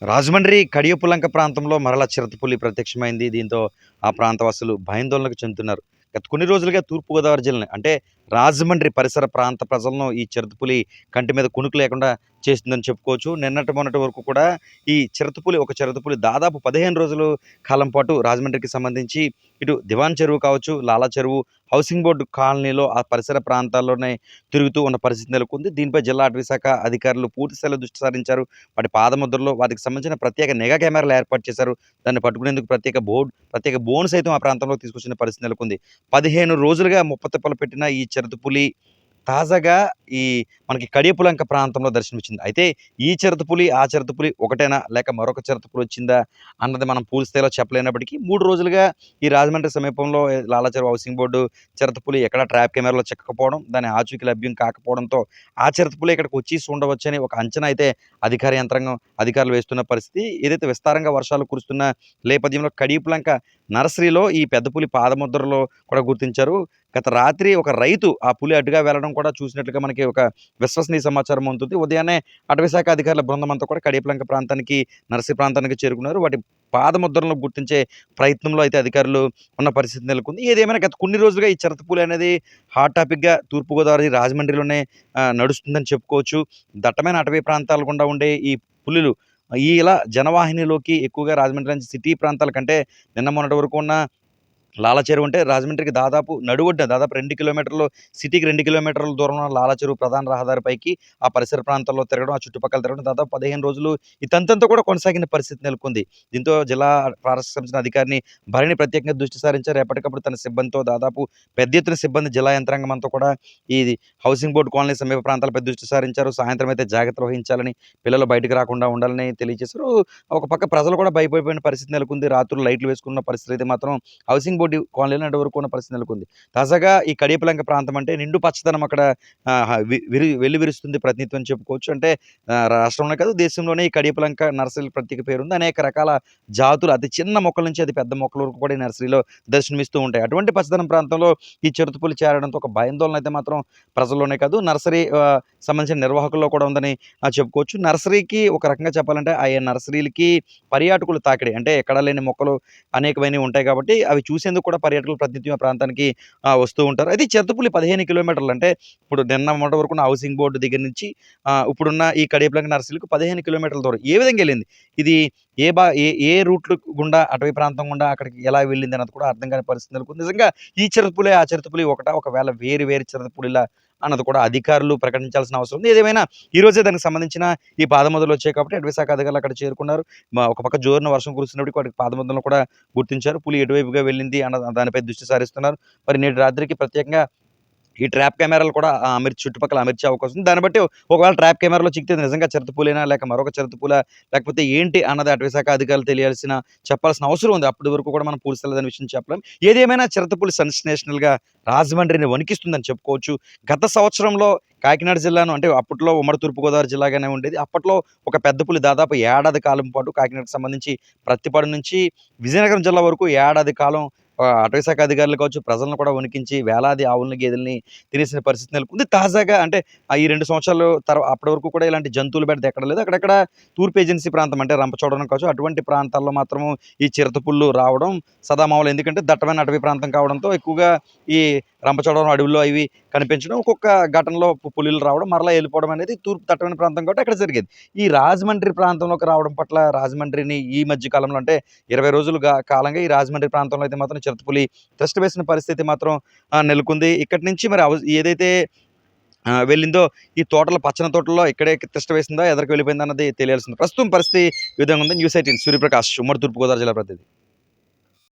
రాజమండ్రి కడియపులంక ప్రాంతంలో మరలా చిరుతపులి ప్రత్యక్షమైంది. దీంతో ఆ ప్రాంతవాసులు భయాందోళనకు చెందుతున్నారు. గత కొన్ని రోజులుగా తూర్పుగోదావరి జిల్లాని అంటే రాజమండ్రి పరిసర ప్రాంత ప్రజలను ఈ చిరుతపులి కంటి మీద కునుకు లేకుండా చేస్తుందని చెప్పుకోవచ్చు. నిన్నటి మొన్నటి వరకు కూడా ఈ చిరుతపులి దాదాపు 15 రోజులు కాలం పాటు రాజమండ్రికి సంబంధించి ఇటు దివాన్ చెరువు కావచ్చు, లాలా చెరువు, హౌసింగ్ బోర్డు కాలనీలో ఆ పరిసర ప్రాంతాల్లోనే తిరుగుతూ ఉన్న పరిస్థితి నెలకొంది. దీనిపై జిల్లా అటవీశాఖ అధికారులు పూర్తి స్థాయిలో దృష్టి సారించారు. వాటి పాదముద్రలో వాటికి సంబంధించిన ప్రత్యేక నిఘా కెమెరాలు ఏర్పాటు చేశారు. దాన్ని పట్టుకునేందుకు ప్రత్యేక బోను సైతం ఆ ప్రాంతంలో తీసుకొచ్చిన పరిస్థితి నెలకొంది. 15 రోజులుగా ముప్పతిప్పలు పెట్టిన ఈ చిరుతపులి తాజాగా ఈ మనకి కడియపులంక ప్రాంతంలో దర్శనమిచ్చింది. అయితే ఈ చిరుతపులి, ఆ చిరుతపులి ఒకటేనా? లేక మరొక చిరుతపులి వచ్చిందా? అన్నది మనం పూర్తి స్థాయిలో చెప్పలేనప్పటికీ 3 రోజులుగా ఈ రాజమండ్రి సమీపంలో లాలాచెరువు హౌసింగ్ బోర్డు చిరుతపులి ఎక్కడా ట్రాప్ కెమెరాలో చిక్కకపోవడం, దాని ఆచూకీ లభ్యం కాకపోవడంతో ఆ చిరుతపులి ఇక్కడికి వచ్చేసి ఉండవచ్చని ఒక అంచనా అయితే అధికార యంత్రాంగం అధికారులు వేస్తున్న పరిస్థితి. ఏదైతే విస్తారంగా వర్షాలు కురుస్తున్న నేపథ్యంలో కడియపులంక నర్సరీలో ఈ పెద్ద పులి పాదముద్రలో కూడా గుర్తించారు. గత రాత్రి ఒక రైతు ఆ పులి అటుగా వెళ్ళడం కూడా చూసినట్లుగా మనకి ఒక విశ్వసనీయ సమాచారం అందుతుంది. ఉదయాన్నే అటవీశాఖ అధికారుల బృందం అంతా కూడా కడియపులంక ప్రాంతానికి, నర్సరీ ప్రాంతానికి చేరుకున్నారు. వాటి పాదముద్రలను గుర్తించే ప్రయత్నంలో అయితే అధికారులు ఉన్న పరిస్థితి నెలకొంది. ఏదేమైనా గత కొన్ని రోజులుగా ఈ చిరుతపులి అనేది హాట్ టాపిక్‌గా తూర్పుగోదావరి, రాజమండ్రిలోనే నడుస్తుందని చెప్పుకోవచ్చు. దట్టమైన అటవీ ప్రాంతాల గుండా ఉండే ఈ పులులు ఇలా జనవాహినిలోకి ఎక్కువగా రాజమండ్రి నుంచి సిటీ ప్రాంతాల కంటే నిన్న మొన్నటి వరకు ఉన్న లాలా చెరువు అంటే రాజమండ్రికి దాదాపు నడువొడ్డున దాదాపు 2 కిలోమీటర్లు, సిటీకి 2 కిలోమీటర్ల దూరంలో ఉన్న లాలా చెరువు ప్రధాన రహదారిపైకి ఆ పరిసర ప్రాంతాల్లో తిరగడం, ఆ చుట్టుపక్కల తిరగడం దాదాపు 15 రోజులు ఈ తంతంతా కూడా కొనసాగిన పరిస్థితి నెలకొంది. దీంతో జిల్లా ఫారెస్ట్ సంబంధించిన అధికారిని భరణి ప్రత్యేకంగా దృష్టి సారించారు. ఎప్పటికప్పుడు తన సిబ్బందితో దాదాపు పెద్ద ఎత్తున సిబ్బంది జిల్లా యంత్రాంగం అంతా కూడా ఈ హౌసింగ్ బోర్డ్ కాలనీ సమీప ప్రాంతాలపై దృష్టి సారించారు. సాయంత్రం అయితే జాగ్రత్తలు వహించాలని, పిల్లలు బయటకు రాకుండా ఉండాలని తెలియజేశారు. ఒక పక్క ప్రజలు కూడా భయపడిపోయిన పరిస్థితి నెలకొంది. రాత్రులు లైట్లు వేసుకున్న పరిస్థితి అయితే మాత్రం హౌసింగ్ బోర్డు కాలనీలో నడి వరకు ఉన్న పరిస్థితి నెలకొంది. తాజాగా ఈ కడియపులంక ప్రాంతం అంటే నిండు పచ్చదనం అక్కడ వెల్లివిరుస్తుంది ప్రాతినిధ్యం అని చెప్పుకోవచ్చు. అంటే రాష్ట్రంలోనే కాదు దేశంలోనే ఈ కడియపులంక నర్సరీల ప్రత్యేక పేరుంది. అనేక రకాల జాతులు అతి చిన్న మొక్కల నుంచి అతి పెద్ద మొక్కల వరకు కూడా ఈ నర్సరీలో దర్శనమిస్తూ ఉంటాయి. అటువంటి పచ్చదనం ప్రాంతంలో ఈ చిరుతపులి చేరడంతో ఒక భయాందోళన అయితే మాత్రం ప్రజల్లోనే కాదు నర్సరీ సంబంధించిన నిర్వాహకుల్లో కూడా ఉందని చెప్పుకోవచ్చు. నర్సరీకి ఒక రకంగా చెప్పాలంటే ఆయా నర్సరీలకి పర్యాటకులు తాకిడి అంటే ఎక్కడా లేని మొక్కలు అనేకమైనవి ఉంటాయి కాబట్టి అవి చూసేందుకు కూడా పర్యాటకులు ప్రతినిత్యం ఆ ప్రాంతానికి వస్తూ ఉంటారు. అయితే చిరుతపులి 15 కిలోమీటర్లు అంటే ఇప్పుడు నిన్న మొన్నటి వరకున్న హౌసింగ్ బోర్డ్ దగ్గర నుంచి ఇప్పుడున్న ఈ కడియపులంక నర్సరీలకు 15 కిలోమీటర్ల దూరం. ఏ విధంగా ఎళ్ళింది? ఇది ఏ రూట్‌లు గుండా అటవీ ప్రాంతం గుండా అక్కడికి ఎలా వెళ్ళింది అన్నది కూడా అర్థం కాని పరిస్థితి నెలకొంది. నిజంగా ఈ చిరుతపులే ఆ చిరుతపులి ఒకటా? ఒకవేళ వేరు చిరుతపులిలా అన్నది కూడా అధికారులు ప్రకటించాల్సిన అవసరం ఉంది. ఏదేమైనా ఈరోజే దానికి సంబంధించిన ఈ పాదముద్రలు వచ్చాయి కాబట్టి అటవీశాఖ అధికారులు అక్కడ చేరుకున్నారు. ఒక పక్క జోరున వర్షం కురుస్తున్నప్పటికి వాటికి పాదముద్రలను కూడా గుర్తించారు. పులి ఎటువైపుగా వెళ్ళింది అన్న దానిపై దృష్టి సారిస్తున్నారు. మరి నేటి రాత్రికి ప్రత్యేకంగా ఈ ట్రాప్ కెమెరాలు కూడా చుట్టుపక్కల అమర్చే అవకాశం ఉంది. దాన్ని బట్టి ఒకవేళ ట్రాప్ కెమెరాలో చిక్కితే నిజంగా చిరుతపులేనా? లేక మరొక చిరుతపులా? లేకపోతే ఏంటి అన్నది అటవీశాఖ అధికారులు చెప్పాల్సిన అవసరం ఉంది. అప్పటి వరకు కూడా మనం పూర్తి స్థాయిలో దాని విషయం చెప్పలేం. ఏదేమైనా చిరుతపులి సెన్సేషనల్‌గా రాజమండ్రిని వణికిస్తుందని చెప్పుకోవచ్చు. గత సంవత్సరంలో కాకినాడ జిల్లాను అంటే అప్పట్లో ఉమ్మడి తూర్పుగోదావరి జిల్లాగానే ఉండేది. అప్పట్లో ఒక పెద్ద పులి దాదాపు ఏడాది కాలం పాటు కాకినాడకు సంబంధించి ప్రత్తిపాడు నుంచి విజయనగరం జిల్లా వరకు ఏడాది కాలం అటవీశాఖ అధికారులు కావచ్చు, ప్రజలను కూడా వణికించి వేలాది ఆవుల్ని, గేదెల్ని తినేసిన పరిస్థితి నెలకొంది. తాజాగా అంటే ఈ 2 సంవత్సరాలు అప్పటి వరకు కూడా ఇలాంటి జంతువుల బెడద ఎక్కడ లేదు. అక్కడక్కడ తూర్పు ఏజెన్సీ ప్రాంతం అంటే రంపచోడవరం కావచ్చు, అటువంటి ప్రాంతాల్లో మాత్రము ఈ చిరుతపుళ్ళు రావడం సదామామూలు. ఎందుకంటే దట్టమైన అటవీ ప్రాంతం కావడంతో ఎక్కువగా ఈ రంపచోడవరం అడవుల్లో ఇవి కనిపించడం, ఒక్కొక్క ఘటనలో పులులు రావడం, మరలా ఎళ్ళిపోవడం అనేది తూర్పు దట్టమైన ప్రాంతం కాబట్టి అక్కడ జరిగేది. ఈ రాజమండ్రి ప్రాంతంలోకి రావడం పట్ల రాజమండ్రిని ఈ మధ్య కాలంలో అంటే 20 రోజులుగా కాలంగా ఈ రాజమండ్రి ప్రాంతంలో అయితే మాత్రం చిరుతపులి తిష్ట వేసిన పరిస్థితి మాత్రం నెలకొంది. ఇక్కడి నుంచి మరి ఏదైతే వెళ్ళిందో ఈ తోటల పచ్చని తోటల్లో ఇక్కడే తిష్ట వేసిందా? ఎదరికి వెళ్ళిపోయిందా? అన్నది తెలియాల్సింది. ప్రస్తుతం పరిస్థితి ఈ విధంగా ఉంది. న్యూస్ 18 సూర్యప్రకాష్, ఉమ్మడి తూర్పుగోదావరి జిల్లా ప్రతినిధి.